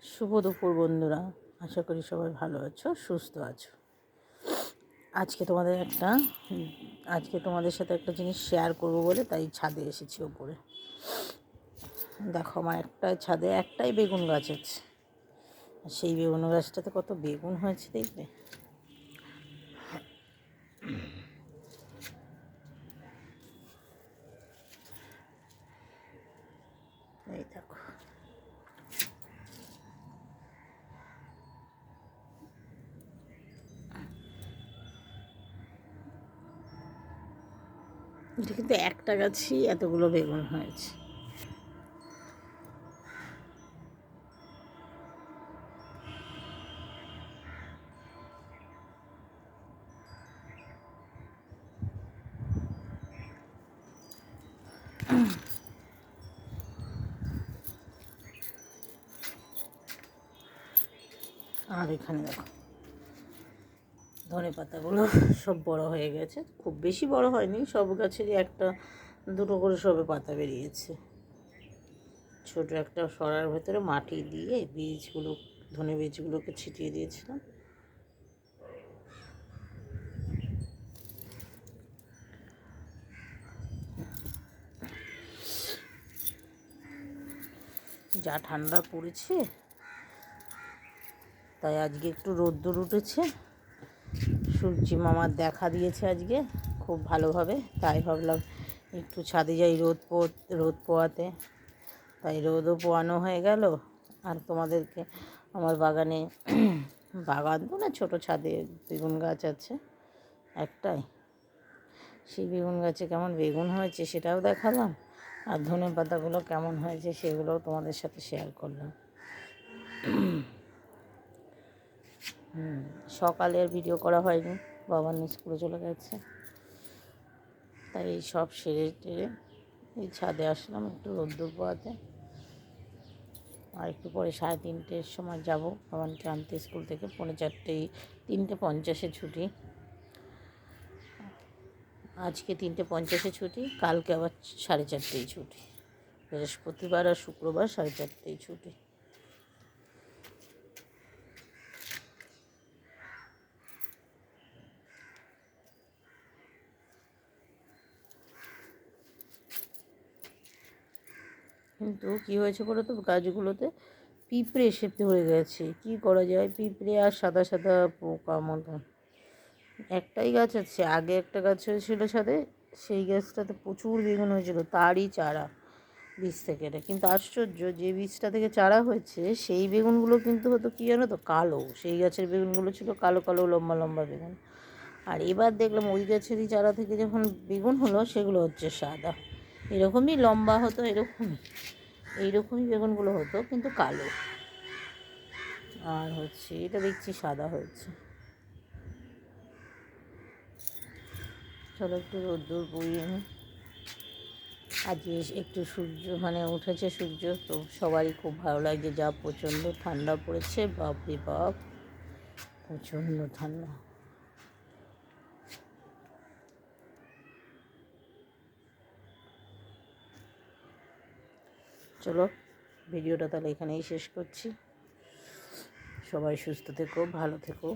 শুভ দুপুর বন্ধুরা, আশা করি সবাই ভালো আছো, সুস্থ আছো। আজকে তোমাদের সাথে একটা জিনিস শেয়ার করব বলে তাই ছাদে এসেছি ওপরে। দেখো, আমার ছাদে একটাই বেগুন গাছ আছে, আর সেই বেগুন গাছটাতে কত বেগুন হয়েছে দেখবে। এই দেখো, এটা কিন্তু একটা গাছই এতগুলো বেগুন হয়েছে। আর এখানে দেখো, ধনে পাতাগুলো সব বড় হয়ে গেছে, খুব বেশি বড় হয়নি, সব গাছেরই একটা দুটো করে সবে পাতা বেরিয়েছে। ছোট একটা সরার ভেতরে মাটি দিয়ে ধনে বীজগুলোকে ছিটিয়ে দিয়েছিলাম। যা ঠান্ডা পড়েছে, তাই আজকে একটু রোদ্দুর উঠেছে, সূর্যি মামার দেখা দিয়েছে আজকে খুব ভালোভাবে, তাই ভাবলাম একটু ছাদে যাই রোদ পোয়াতে। তাই রোদও পোয়ানো হয়ে গেল। আর তোমাদেরকে আমার বাগান তো না, ছোটো ছাদে বেগুন গাছ আছে একটাই, সেই বেগুন গাছে কেমন বেগুন হয়েছে সেটাও দেখালাম, আর ধনে পাতাগুলো কেমন হয়েছে সেগুলোও তোমাদের সাথে শেয়ার করলাম। সকালে আর ভিডিও করা হয়নি, বাবার স্কুলে চলে গেছে, তাই এই সব সেরে টেরে এই ছাদে আসলাম একটু রোদ্দুর পোয়াতে। আর একটু পরে 3:30-এর সময় যাব বাবানকে আনতে স্কুল থেকে। 3:50 ছুটি, আজকে 3:50 ছুটি, কালকে আবার 4:30 ছুটি। বৃহস্পতিবার আর শুক্রবার 4:30 ছুটি। কিন্তু কী হয়েছে বলো তো, গাছগুলোতে পিঁপড়ে এসে ধরে গেছে। কী করা যায়, পিঁপড়ে আর সাদা সাদা পোকা মতন। একটাই গাছ আছে, আগে একটা গাছ হয়েছিল ছাদে, সেই গাছটাতে প্রচুর বেগুন হয়েছিল, তারই চারা বীজ থেকে। কিন্তু আশ্চর্য, যে বীজটা থেকে চারা হয়েছে সেই বেগুনগুলো কিন্তু হতো কী জানো তো, কালো। সেই গাছের বেগুনগুলো ছিল কালো কালো লম্বা লম্বা বেগুন। আর এবার দেখলাম ওই গাছেরই চারা থেকে যখন বেগুন হলো, সেগুলো হচ্ছে সাদা। এরকমই লম্বা হতো, এইরকমই বেগুনগুলো হতো, কিন্তু কালো। আর এটা দেখছি সাদা হয়েছে। চলো একটু রোদ্দুর বইয়ে নিই। আজকে একটু সূর্য উঠেছে সূর্য, তো সবারই খুব ভালো লাগছে। যা প্রচণ্ড ঠান্ডা পড়েছে, বাপরে বাপ, প্রচণ্ড ঠান্ডা। চলো ভিডিওটা তাহলে এখানেই শেষ করছি। সবাই সুস্থ থেকো, ভালো থেকো।